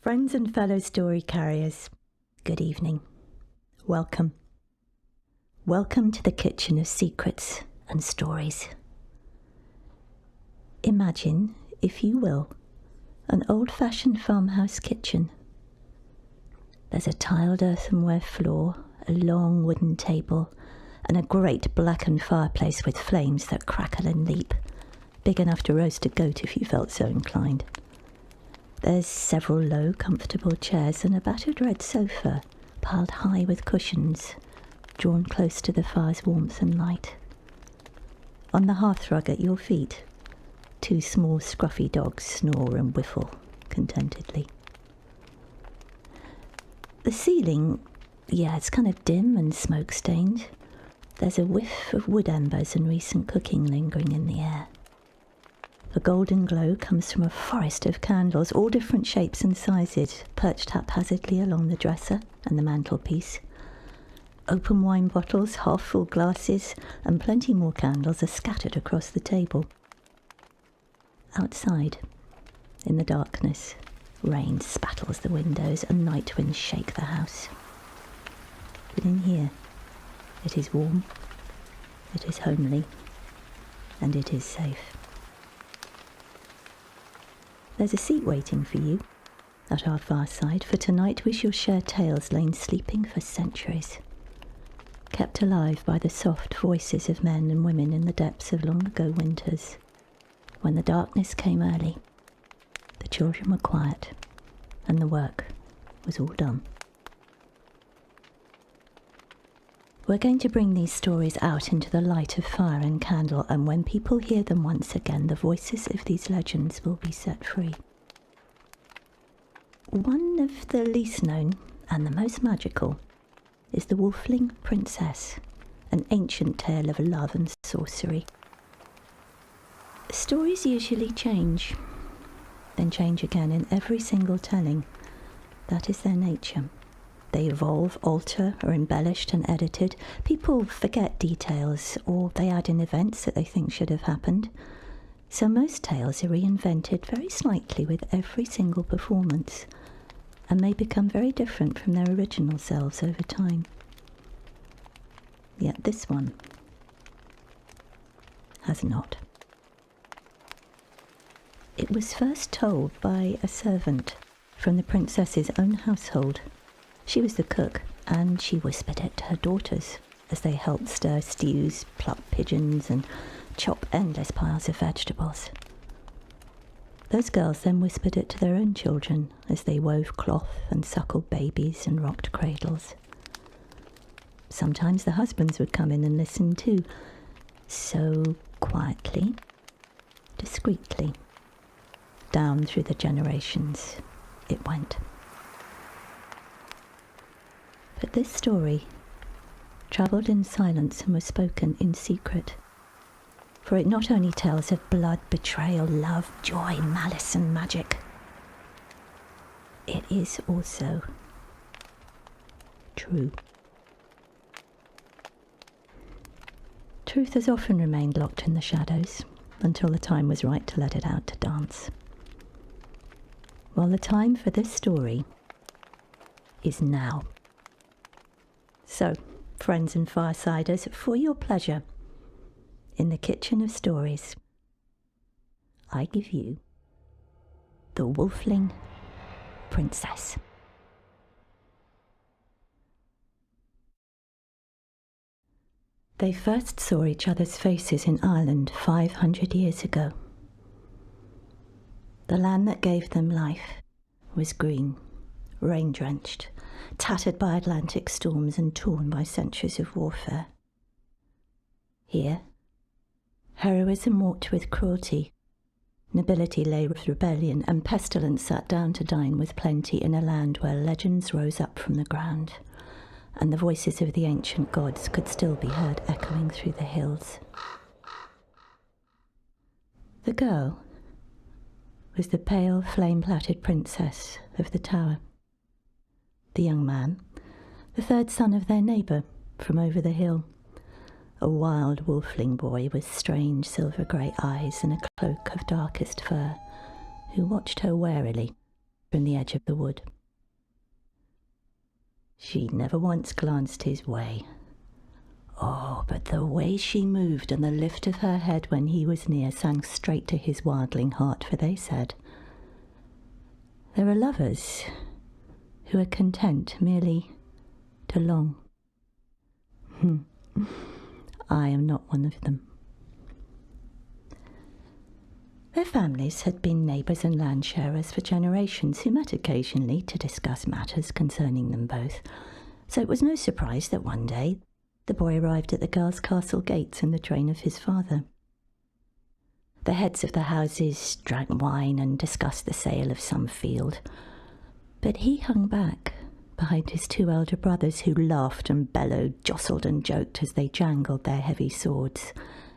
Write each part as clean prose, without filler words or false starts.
Friends and fellow story carriers, good evening. Welcome. Welcome to the kitchen of secrets and stories. Imagine, if you will, an old-fashioned farmhouse kitchen. There's a tiled earthenware floor, a long wooden table, and a great blackened fireplace with flames that crackle and leap, big enough to roast a goat if you felt so inclined. There's several low, comfortable chairs and a battered red sofa, piled high with cushions, drawn close to the fire's warmth and light. On the hearthrug at your feet, two small scruffy dogs snore and whiffle contentedly. The ceiling, it's kind of dim and smoke-stained. There's a whiff of wood embers and recent cooking lingering in the air. A golden glow comes from a forest of candles, all different shapes and sizes, perched haphazardly along the dresser and the mantelpiece. Open wine bottles, half-full glasses, and plenty more candles are scattered across the table. Outside, in the darkness, rain spattles the windows and night winds shake the house. But in here, it is warm, it is homely, and it is safe. There's a seat waiting for you at our far side, for tonight we shall share tales lain sleeping for centuries, kept alive by the soft voices of men and women in the depths of long-ago winters, when the darkness came early, the children were quiet, and the work was all done. We're going to bring these stories out into the light of fire and candle, and when people hear them once again, the voices of these legends will be set free. One of the least known and the most magical is the Wolfling Princess, an ancient tale of love and sorcery. Stories usually change, then change again in every single telling. That is their nature. They evolve, alter, are embellished and edited. People forget details, or they add in events that they think should have happened. So most tales are reinvented very slightly with every single performance, and may become very different from their original selves over time. Yet this one has not. It was first told by a servant from the princess's own household. She was the cook, and she whispered it to her daughters as they helped stir stews, pluck pigeons, and chop endless piles of vegetables. Those girls then whispered it to their own children as they wove cloth and suckled babies and rocked cradles. Sometimes the husbands would come in and listen too. So quietly, discreetly, down through the generations it went. But this story travelled in silence and was spoken in secret, for it not only tells of blood, betrayal, love, joy, malice and magic, it is also true. Truth has often remained locked in the shadows until the time was right to let it out to dance. Well, the time for this story is now. So, friends and firesiders, for your pleasure, in the kitchen of stories, I give you the Wolfling Princess. They first saw each other's faces in Ireland 500 years ago. The land that gave them life was green, rain-drenched, tattered by Atlantic storms and torn by centuries of warfare. Here, heroism walked with cruelty, nobility lay with rebellion, and pestilence sat down to dine with plenty in a land where legends rose up from the ground, and the voices of the ancient gods could still be heard echoing through the hills. The girl was the pale, flame-plaited princess of the tower. The young man, the third son of their neighbour from over the hill, a wild wolfling boy with strange silver-grey eyes and a cloak of darkest fur, who watched her warily from the edge of the wood. She never once glanced his way. Oh, but the way she moved and the lift of her head when he was near sang straight to his wildling heart, for they said, there are lovers who are content merely to long. I am not one of them. Their families had been neighbours and land sharers for generations, who met occasionally to discuss matters concerning them both, so it was no surprise that one day the boy arrived at the girl's castle gates in the train of his father. The heads of the houses drank wine and discussed the sale of some field, but he hung back behind his two elder brothers, who laughed and bellowed, jostled and joked as they jangled their heavy swords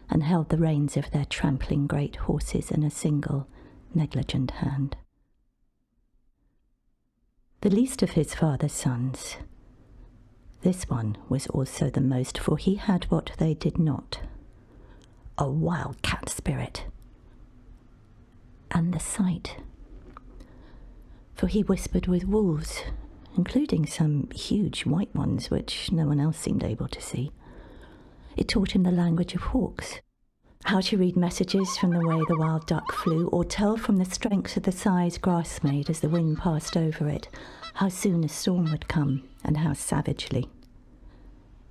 and held the reins of their trampling great horses in a single, negligent hand. The least of his father's sons, this one was also the most, for he had what they did not, a wildcat spirit, and the sight. For he whispered with wolves, including some huge white ones which no one else seemed able to see. It taught him the language of hawks, how to read messages from the way the wild duck flew, or tell from the strength of the sighs grass made as the wind passed over it, how soon a storm would come, and how savagely.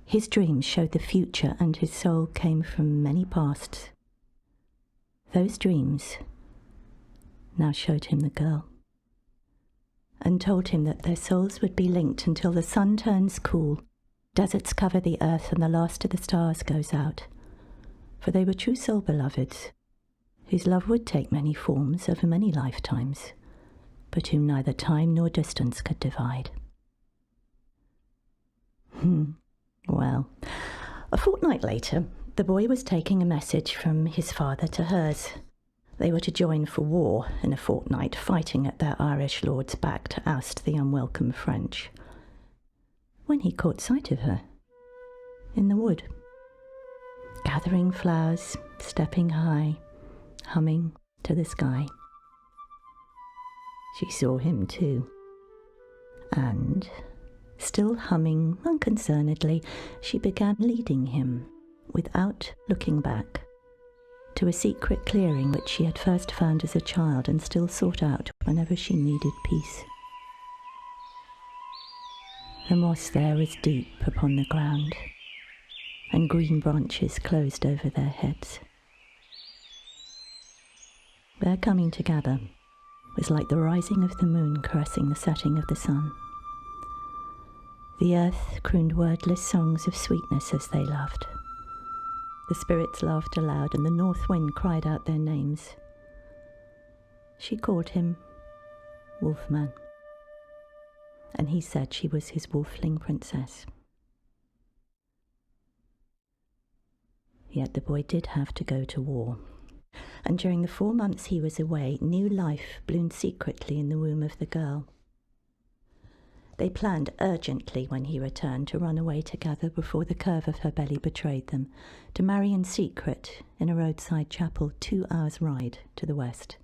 His dreams showed the future, and his soul came from many pasts. Those dreams now showed him the girl, and told him that their souls would be linked until the sun turns cool, deserts cover the earth, and the last of the stars goes out. For they were true soul beloveds, whose love would take many forms over many lifetimes, but whom neither time nor distance could divide. Well, a fortnight later, the boy was taking a message from his father to hers. They were to join for war in a fortnight, fighting at their Irish lord's back to oust the unwelcome French, when he caught sight of her in the wood, gathering flowers, stepping high, humming to the sky. She saw him too, and, still humming unconcernedly, she began leading him, without looking back, to a secret clearing which she had first found as a child and still sought out whenever she needed peace. The moss there was deep upon the ground, and green branches closed over their heads. Their coming together was like the rising of the moon caressing the setting of the sun. The earth crooned wordless songs of sweetness as they loved. The spirits laughed aloud, and the north wind cried out their names. She called him Wolfman, and he said she was his Wolfling Princess. Yet the boy did have to go to war, and during the 4 months he was away, new life bloomed secretly in the womb of the girl. They planned urgently when he returned to run away together before the curve of her belly betrayed them, to marry in secret in a roadside chapel 2 hours' ride to the west,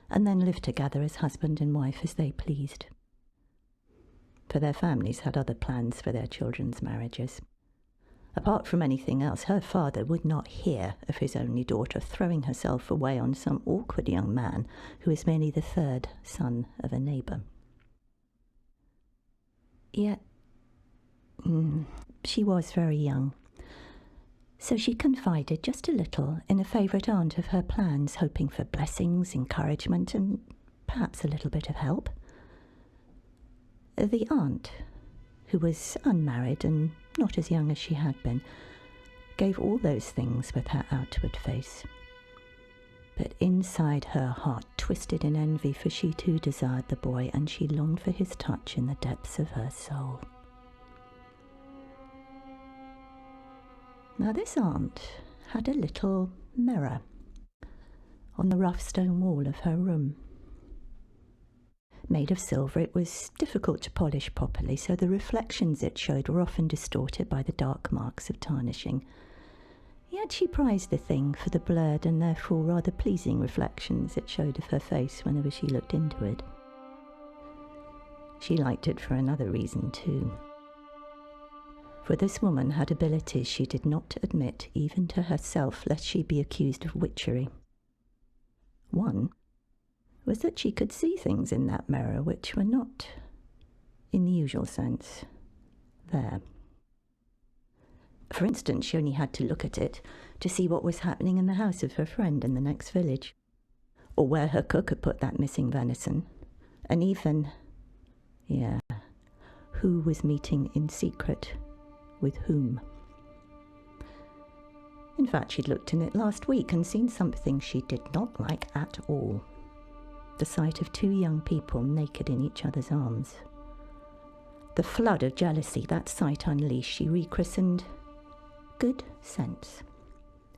and then live together as husband and wife as they pleased. For their families had other plans for their children's marriages. Apart from anything else, her father would not hear of his only daughter throwing herself away on some awkward young man who is merely the third son of a neighbour. Yet, she was very young, so she confided just a little in a favourite aunt of her plans, hoping for blessings, encouragement, and perhaps a little bit of help. The aunt, who was unmarried and not as young as she had been, gave all those things with her outward face. But inside her heart twisted in envy, for she too desired the boy, and she longed for his touch in the depths of her soul. Now this aunt had a little mirror on the rough stone wall of her room. Made of silver, it was difficult to polish properly, so the reflections it showed were often distorted by the dark marks of tarnishing. Yet she prized the thing for the blurred and therefore rather pleasing reflections it showed of her face whenever she looked into it. She liked it for another reason too. For this woman had abilities she did not admit even to herself, lest she be accused of witchery. One was that she could see things in that mirror which were not, in the usual sense, there. For instance, she only had to look at it to see what was happening in the house of her friend in the next village, or where her cook had put that missing venison, and even, who was meeting in secret with whom. In fact, she'd looked in it last week and seen something she did not like at all. The sight of two young people naked in each other's arms. The flood of jealousy that sight unleashed she rechristened Good Sense.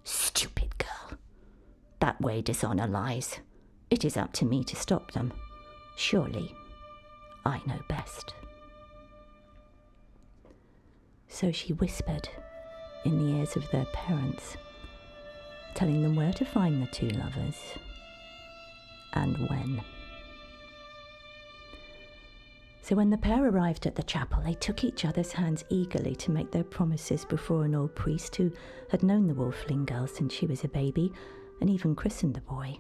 Stupid girl. That way dishonour lies. It is up to me to stop them. Surely, I know best. So she whispered in the ears of their parents, telling them where to find the two lovers and when. So when the pair arrived at the chapel, they took each other's hands eagerly to make their promises before an old priest who had known the Wolfling girl since she was a baby and even christened the boy.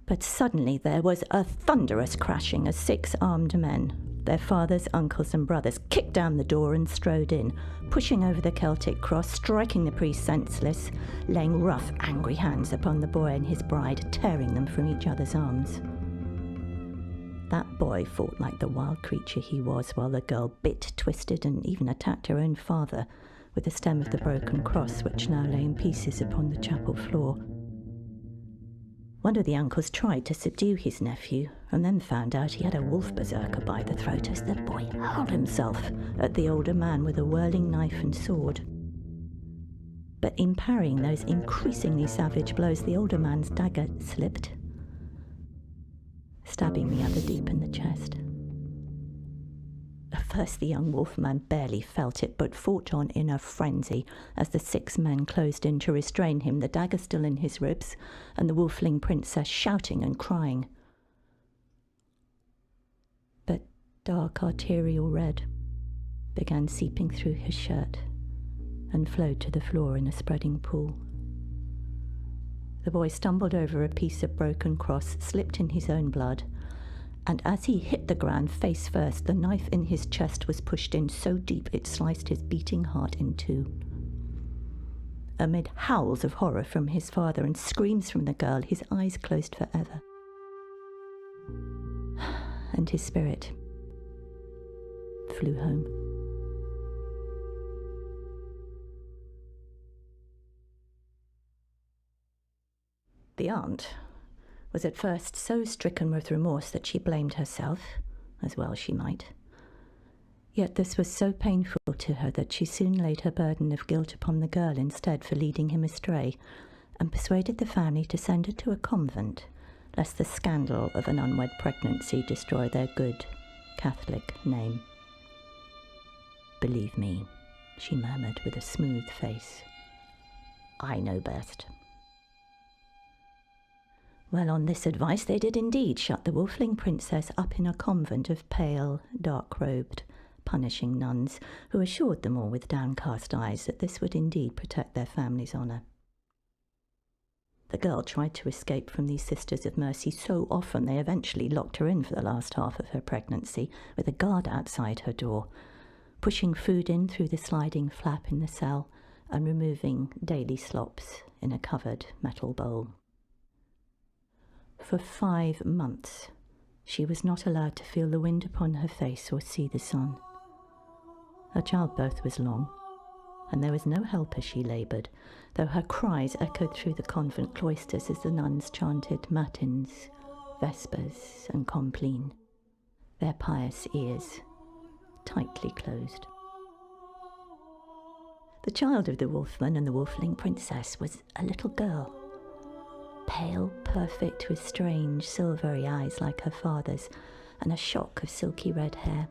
But suddenly there was a thunderous crashing as 6 armed men, their fathers, uncles and brothers, kicked down the door and strode in, pushing over the Celtic cross, striking the priest senseless, laying rough, angry hands upon the boy and his bride, tearing them from each other's arms. That boy fought like the wild creature he was, while the girl bit, twisted and even attacked her own father with the stem of the broken cross which now lay in pieces upon the chapel floor. One of the uncles tried to subdue his nephew and then found out he had a wolf berserker by the throat as the boy hurled himself at the older man with a whirling knife and sword. But in parrying those increasingly savage blows, the older man's dagger slipped, stabbing the other deep in the chest. At first the young wolfman barely felt it, but fought on in a frenzy as the 6 men closed in to restrain him, the dagger still in his ribs, and the Wolfling Princess shouting and crying. But dark arterial red began seeping through his shirt and flowed to the floor in a spreading pool. The boy stumbled over a piece of broken cross, slipped in his own blood, and as he hit the ground face first, the knife in his chest was pushed in so deep it sliced his beating heart in 2. Amid howls of horror from his father and screams from the girl, his eyes closed forever. And his spirit flew home. The aunt was at first so stricken with remorse that she blamed herself, as well she might. Yet this was so painful to her that she soon laid her burden of guilt upon the girl instead for leading him astray, and persuaded the family to send her to a convent, lest the scandal of an unwed pregnancy destroy their good Catholic name. "Believe me," she murmured with a smooth face, "I know best." Well, on this advice they did indeed shut the Wolfling Princess up in a convent of pale, dark-robed, punishing nuns, who assured them all with downcast eyes that this would indeed protect their family's honour. The girl tried to escape from these Sisters of Mercy so often they eventually locked her in for the last half of her pregnancy, with a guard outside her door, pushing food in through the sliding flap in the cell and removing daily slops in a covered metal bowl. For 5 months, she was not allowed to feel the wind upon her face or see the sun. Her childbirth was long, and there was no help as she laboured, though her cries echoed through the convent cloisters as the nuns chanted matins, vespers, and compline, their pious ears tightly closed. The child of the Wolfman and the Wolfling Princess was a little girl, pale, perfect, with strange silvery eyes like her father's, and a shock of silky red hair.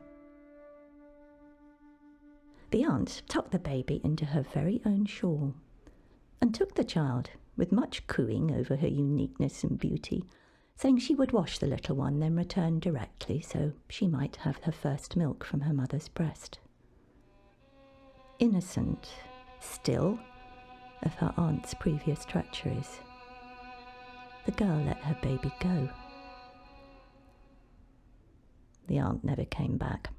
The aunt tucked the baby into her very own shawl, and took the child, with much cooing over her uniqueness and beauty, saying she would wash the little one, then return directly so she might have her first milk from her mother's breast. Innocent, still, of her aunt's previous treacheries, the girl let her baby go. The aunt never came back.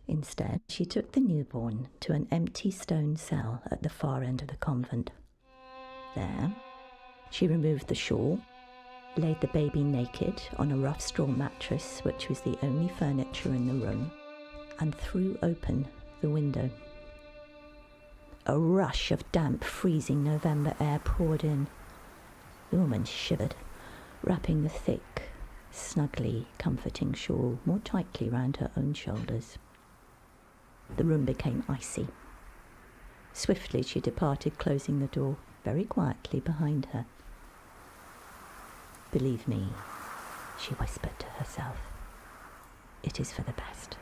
Instead, she took the newborn to an empty stone cell at the far end of the convent. There, she removed the shawl, laid the baby naked on a rough straw mattress, which was the only furniture in the room, and threw open the window. A rush of damp, freezing November air poured in. The woman shivered, wrapping the thick, snugly comforting shawl more tightly round her own shoulders. The room became icy. Swiftly she departed, closing the door very quietly behind her. "Believe me," she whispered to herself, "it is for the best."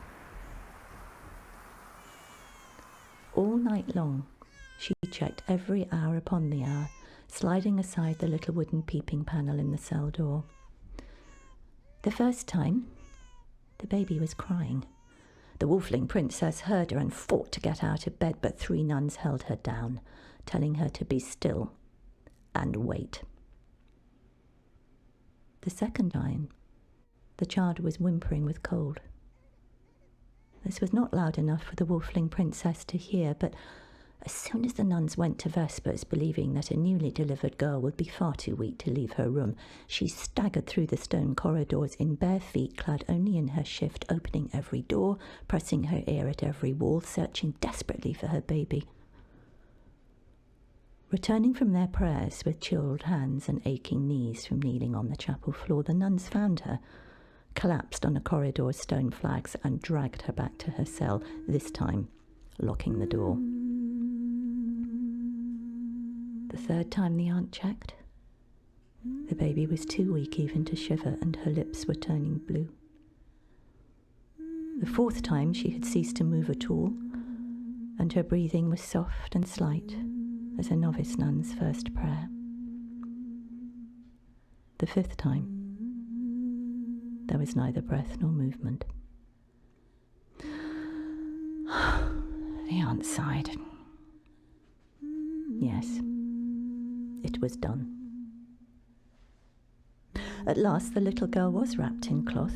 All night long she checked every hour upon the hour, sliding aside the little wooden peeping panel in the cell door. The first time, the baby was crying. The Wolfling Princess heard her and fought to get out of bed, but 3 nuns held her down, telling her to be still and wait. The second time, the child was whimpering with cold. This was not loud enough for the Wolfling Princess to hear, but as soon as the nuns went to Vespers, believing that a newly delivered girl would be far too weak to leave her room, she staggered through the stone corridors in bare feet, clad only in her shift, opening every door, pressing her ear at every wall, searching desperately for her baby. Returning from their prayers with chilled hands and aching knees from kneeling on the chapel floor, the nuns found her, collapsed on a corridor's stone flags, and dragged her back to her cell, this time locking the door. The third time the aunt checked, the baby was too weak even to shiver, and her lips were turning blue. The fourth time she had ceased to move at all, and her breathing was soft and slight as a novice nun's first prayer. The fifth time, there was neither breath nor movement. The aunt sighed. Yes, it was done. At last the little girl was wrapped in cloth,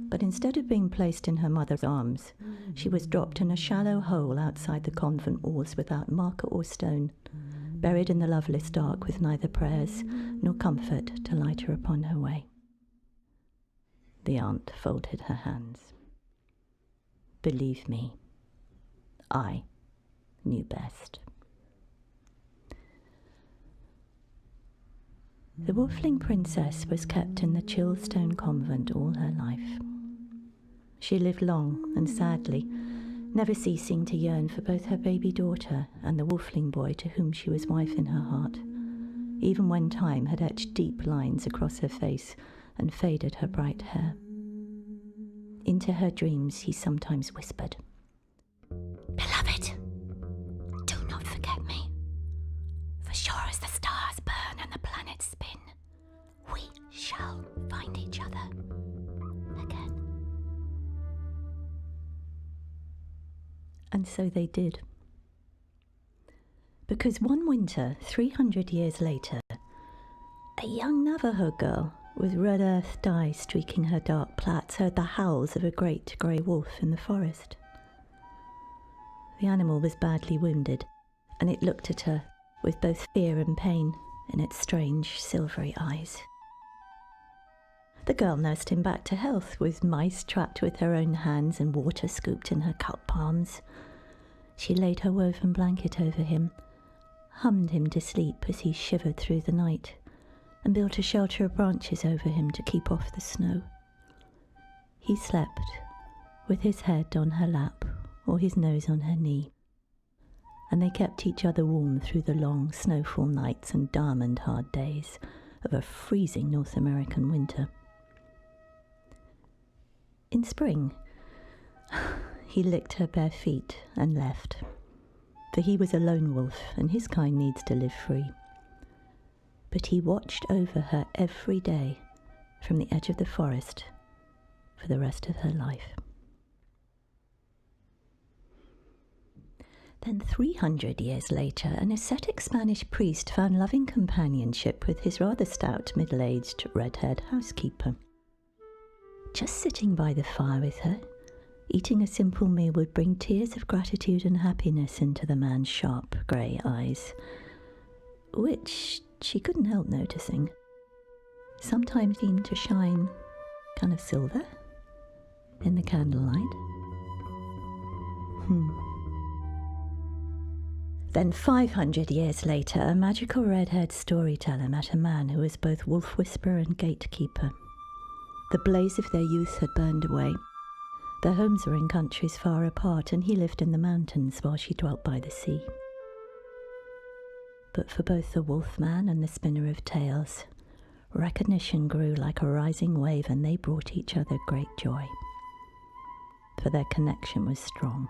but instead of being placed in her mother's arms, she was dropped in a shallow hole outside the convent walls without marker or stone, buried in the loveless dark with neither prayers nor comfort to light her upon her way. The aunt folded her hands. "Believe me, I knew best." The Wolfling Princess was kept in the chill stone convent all her life. She lived long and sadly, never ceasing to yearn for both her baby daughter and the Wolfling boy to whom she was wife in her heart, even when time had etched deep lines across her face and faded her bright hair. Into her dreams he sometimes whispered, "Beloved, do not forget me. For sure as the stars burn and the planets spin, we shall find each other again." And so they did. Because one winter, 300 years later, a young Navajo girl with red earth dye streaking her dark plaits heard the howls of a great grey wolf in the forest. The animal was badly wounded, and it looked at her with both fear and pain in its strange silvery eyes. The girl nursed him back to health, with mice trapped with her own hands and water scooped in her cup palms. She laid her woven blanket over him, hummed him to sleep as he shivered through the night, and built a shelter of branches over him to keep off the snow. He slept with his head on her lap or his nose on her knee, and they kept each other warm through the long snowfall nights and diamond-hard days of a freezing North American winter. In spring, he licked her bare feet and left, for he was a lone wolf and his kind needs to live free. But he watched over her every day from the edge of the forest for the rest of her life. Then 300 years later, an ascetic Spanish priest found loving companionship with his rather stout, middle-aged, red-haired housekeeper. Just sitting by the fire with her, eating a simple meal would bring tears of gratitude and happiness into the man's sharp, grey eyes, which she couldn't help noticing sometimes seemed to shine kind of silver in the candlelight. Then 500 years later, a magical red-haired storyteller met a man who was both wolf whisperer and gatekeeper. The blaze of their youth had burned away. Their homes were in countries far apart, and he lived in the mountains while she dwelt by the sea. But for both the wolf man and the spinner of tales, recognition grew like a rising wave, and they brought each other great joy. For their connection was strong.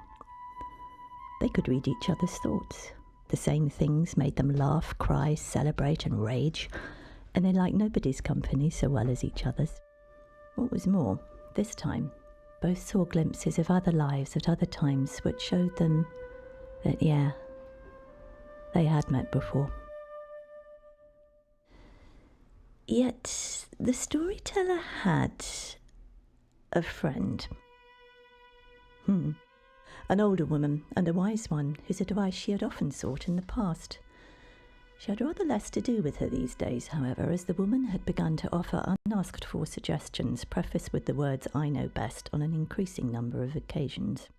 They could read each other's thoughts. The same things made them laugh, cry, celebrate, and rage, and they liked nobody's company so well as each other's. What was more, this time, both saw glimpses of other lives at other times which showed them that, they had met before. Yet the storyteller had a friend. An older woman, and a wise one, whose advice she had often sought in the past. She had rather less to do with her these days, however, as the woman had begun to offer unasked for suggestions, prefaced with the words "I know best" on an increasing number of occasions.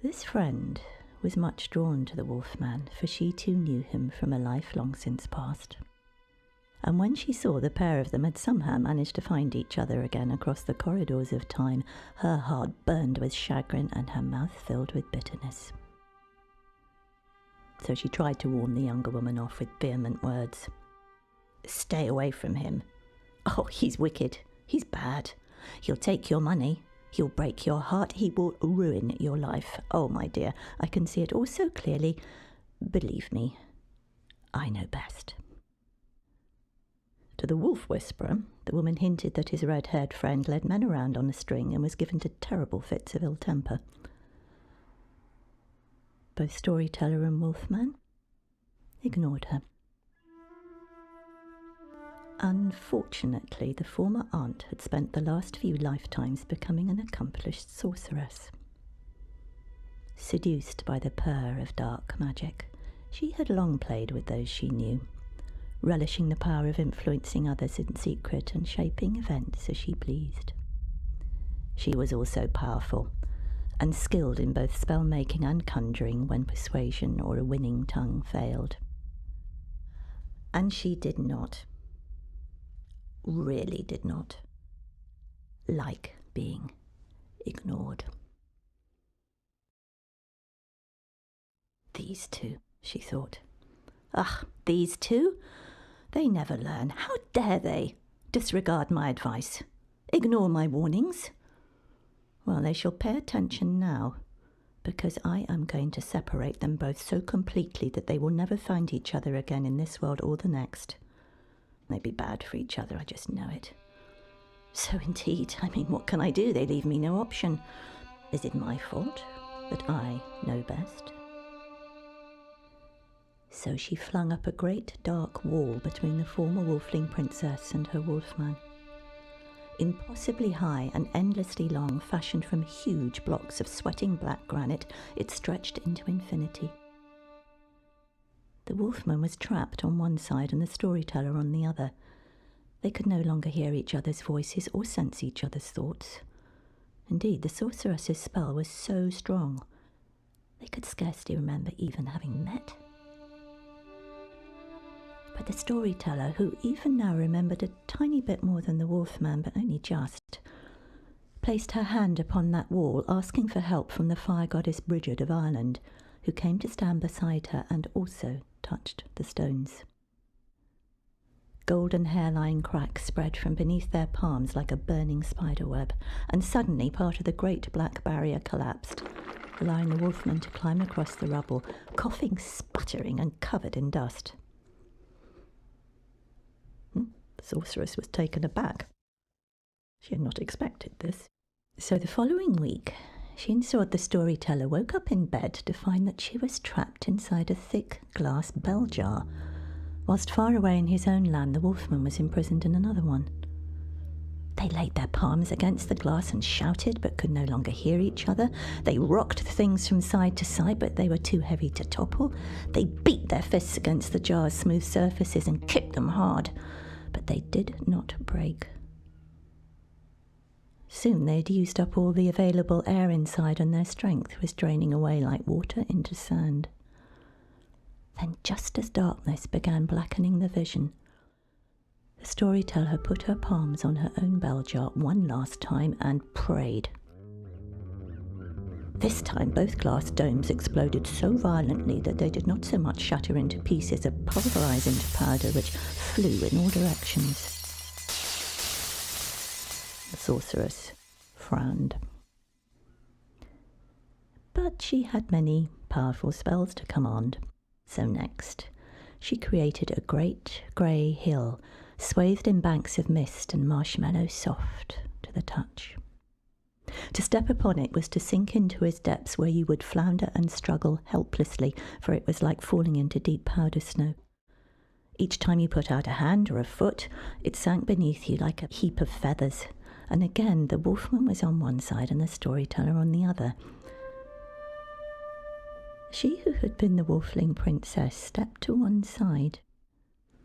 This friend was much drawn to the wolfman, for she too knew him from a life long since past. And when she saw the pair of them had somehow managed to find each other again across the corridors of time, her heart burned with chagrin and her mouth filled with bitterness. So she tried to warn the younger woman off with vehement words. "Stay away from him. Oh, he's wicked. He's bad. He'll take your money. He'll break your heart. He will ruin your life. Oh, my dear, I can see it all so clearly. Believe me, I know best." To the wolf whisperer, the woman hinted that his red-haired friend led men around on a string and was given to terrible fits of ill temper. Both storyteller and wolfman ignored her. Unfortunately, the former aunt had spent the last few lifetimes becoming an accomplished sorceress. Seduced by the purr of dark magic, she had long played with those she knew, relishing the power of influencing others in secret and shaping events as she pleased. She was also powerful, and skilled in both spell-making and conjuring when persuasion or a winning tongue failed. And she did not, really did not, like being ignored. These two, she thought. These two? They never learn. How dare they disregard my advice, ignore my warnings? Well, they shall pay attention now, because I am going to separate them both so completely that they will never find each other again in this world or the next. They'd be bad for each other, I just know it. So indeed, what can I do? They leave me no option. Is it my fault that I know best? So she flung up a great dark wall between the former Wolfling Princess and her wolfman. Impossibly high and endlessly long, fashioned from huge blocks of sweating black granite, it stretched into infinity. The wolfman was trapped on one side and the storyteller on the other. They could no longer hear each other's voices or sense each other's thoughts. Indeed, the sorceress's spell was so strong, they could scarcely remember even having met. But the storyteller, who even now remembered a tiny bit more than the wolfman, but only just, placed her hand upon that wall, asking for help from the fire goddess Bridget of Ireland, who came to stand beside her and also touched the stones. Golden hairline cracks spread from beneath their palms like a burning spiderweb, and suddenly part of the great black barrier collapsed, allowing the wolfman to climb across the rubble, coughing, sputtering, and covered in dust. The sorceress was taken aback. She had not expected this. So the following week, she and Sword the storyteller woke up in bed to find that she was trapped inside a thick glass bell jar, whilst far away in his own land the wolfman was imprisoned in another one. They laid their palms against the glass and shouted, but could no longer hear each other. They rocked the things from side to side, but they were too heavy to topple. They beat their fists against the jar's smooth surfaces and kicked them hard, but they did not break. Soon they'd used up all the available air inside, and their strength was draining away like water into sand. Then, just as darkness began blackening the vision, the storyteller put her palms on her own bell jar one last time and prayed. This time both glass domes exploded so violently that they did not so much shatter into pieces as pulverize into powder which flew in all directions. The sorceress frowned. But she had many powerful spells to command. So next, she created a great grey hill, swathed in banks of mist and marshmallow soft to the touch. To step upon it was to sink into its depths, where you would flounder and struggle helplessly, for it was like falling into deep powder snow. Each time you put out a hand or a foot, it sank beneath you like a heap of feathers, and again the wolfman was on one side and the storyteller on the other. She who had been the Wolfling Princess stepped to one side,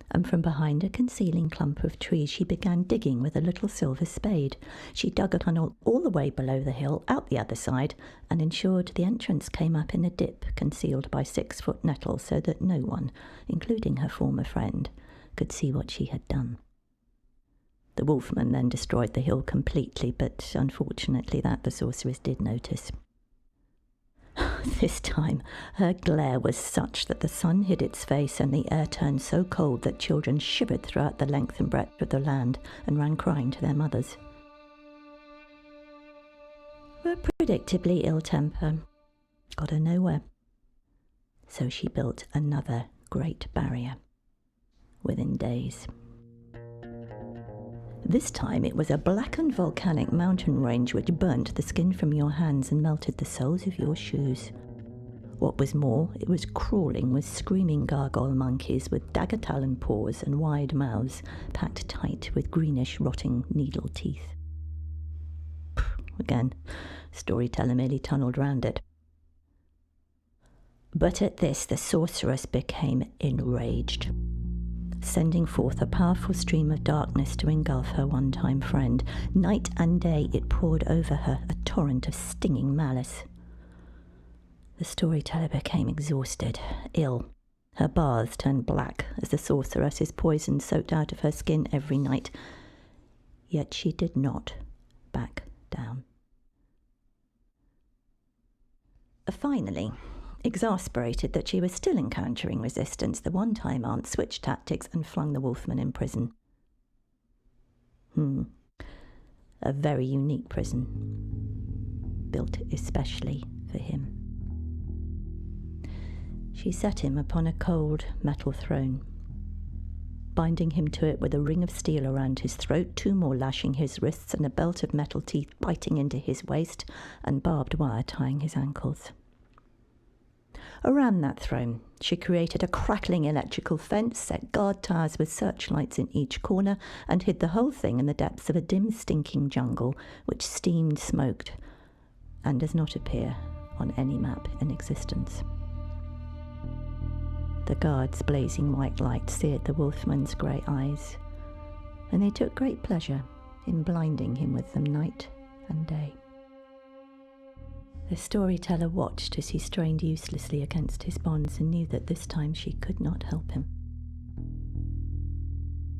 and from behind a concealing clump of trees she began digging with a little silver spade. She dug a tunnel all the way below the hill, out the other side, and ensured the entrance came up in a dip concealed by 6-foot nettles, so that no one, including her former friend, could see what she had done. The wolfman then destroyed the hill completely, but unfortunately that the sorceress did notice. This time her glare was such that the sun hid its face, and the air turned so cold that children shivered throughout the length and breadth of the land and ran crying to their mothers. Her predictably ill temper got her nowhere, so she built another great barrier within days. This time it was a blackened volcanic mountain range which burnt the skin from your hands and melted the soles of your shoes. What was more, it was crawling with screaming gargoyle monkeys with dagger-talon paws and wide mouths packed tight with greenish rotting needle teeth. Again, storyteller merely tunnelled round it. But at this the sorceress became enraged, sending forth a powerful stream of darkness to engulf her one-time friend. Night and day it poured over her, a torrent of stinging malice. The storyteller became exhausted, ill. Her baths turned black as the sorceress's poison soaked out of her skin every night. Yet she did not back down. Finally, exasperated that she was still encountering resistance, the one-time aunt switched tactics and flung the wolfman in prison. A very unique prison, built especially for him. She set him upon a cold metal throne, binding him to it with a ring of steel around his throat, 2 more lashing his wrists, and a belt of metal teeth biting into his waist, and barbed wire tying his ankles. Around that throne, she created a crackling electrical fence, set guard towers with searchlights in each corner, and hid the whole thing in the depths of a dim, stinking jungle, which steamed, smoked, and does not appear on any map in existence. The guards' blazing white light seared the wolfman's grey eyes, and they took great pleasure in blinding him with them night and day. The storyteller watched as he strained uselessly against his bonds and knew that this time she could not help him.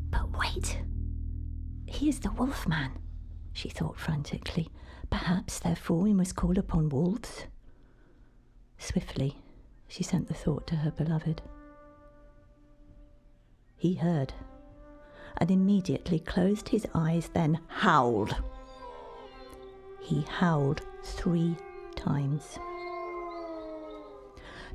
But wait! He is the wolfman, she thought frantically. Perhaps, therefore, we must call upon wolves. Swiftly, she sent the thought to her beloved. He heard, and immediately closed his eyes, then howled. He howled 3 times.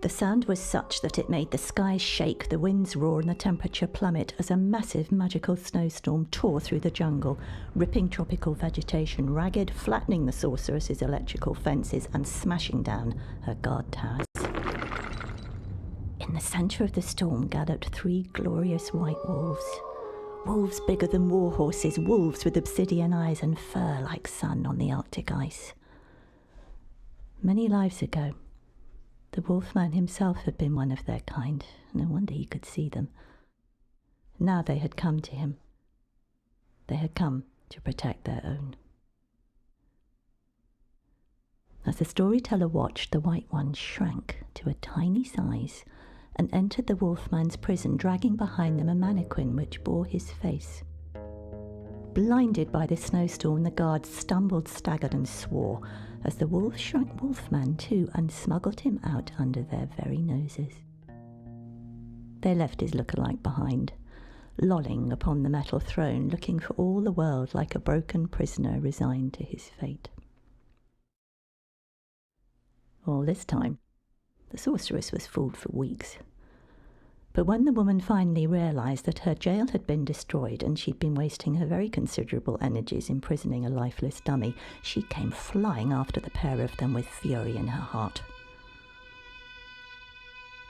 The sound was such that it made the skies shake, the winds roar, and the temperature plummet as a massive magical snowstorm tore through the jungle, ripping tropical vegetation ragged, flattening the sorceress's electrical fences, and smashing down her guard towers. In the centre of the storm galloped 3 glorious white wolves. Wolves bigger than war horses, wolves with obsidian eyes and fur like sun on the Arctic ice. Many lives ago, the Wolfman himself had been one of their kind. No wonder he could see them. Now they had come to him. They had come to protect their own. As the storyteller watched, the White One shrank to a tiny size and entered the Wolfman's prison, dragging behind them a mannequin which bore his face. Blinded by the snowstorm, the guards stumbled, staggered, and swore as the wolves shrank Wolfman too and smuggled him out under their very noses. They left his look-alike behind, lolling upon the metal throne, looking for all the world like a broken prisoner resigned to his fate. All this time, the sorceress was fooled for weeks. But when the woman finally realised that her jail had been destroyed and she'd been wasting her very considerable energies imprisoning a lifeless dummy, she came flying after the pair of them with fury in her heart.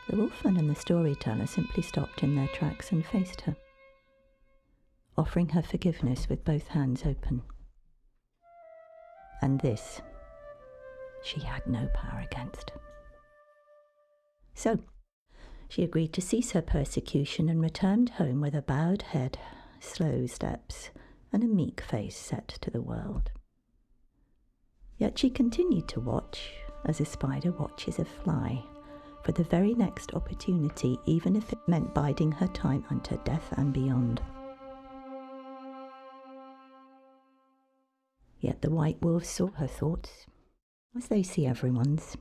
The Wolfman and the storyteller simply stopped in their tracks and faced her, offering her forgiveness with both hands open. And this she had no power against. So, she agreed to cease her persecution and returned home with a bowed head, slow steps, and a meek face set to the world. Yet she continued to watch, as a spider watches a fly, for the very next opportunity, even if it meant biding her time unto death and beyond. Yet the white wolves saw her thoughts, as they see everyone's.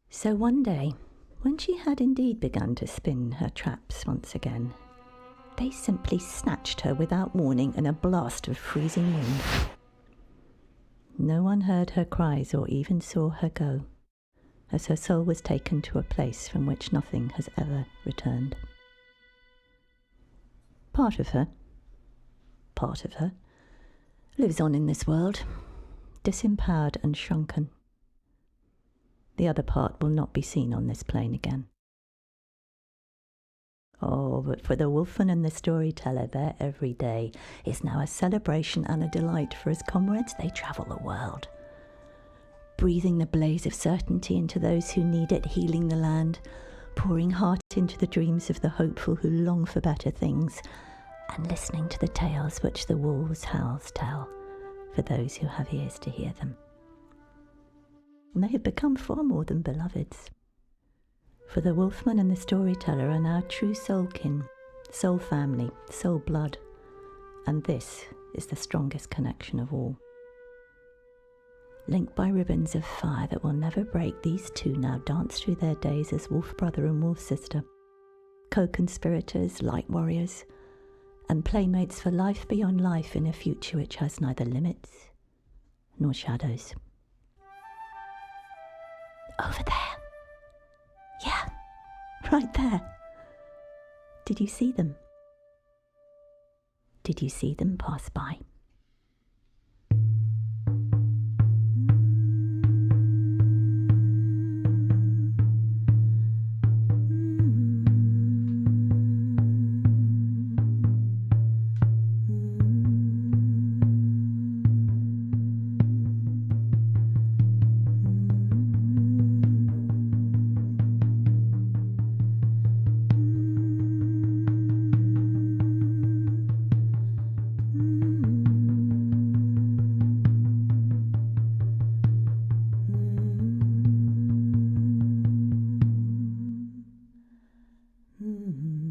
So one day, when she had indeed begun to spin her traps once again, they simply snatched her without warning in a blast of freezing wind. No one heard her cries or even saw her go, as her soul was taken to a place from which nothing has ever returned. Part of her lives on in this world, disempowered and shrunken. The other part will not be seen on this plane again. Oh, but for the Wolfman and the storyteller, their every day is now a celebration and a delight, for as comrades they travel the world, breathing the blaze of certainty into those who need it, healing the land, pouring heart into the dreams of the hopeful who long for better things, and listening to the tales which the wolves' howls tell for those who have ears to hear them. And they have become far more than beloveds. For the Wolfman and the storyteller are now true soul kin, soul family, soul blood, and this is the strongest connection of all. Linked by ribbons of fire that will never break, these two now dance through their days as wolf brother and wolf sister, co-conspirators, light warriors, and playmates for life beyond life in a future which has neither limits nor shadows. Over there. Yeah, right there. Did you see them? Did you see them pass by? Mm-hmm.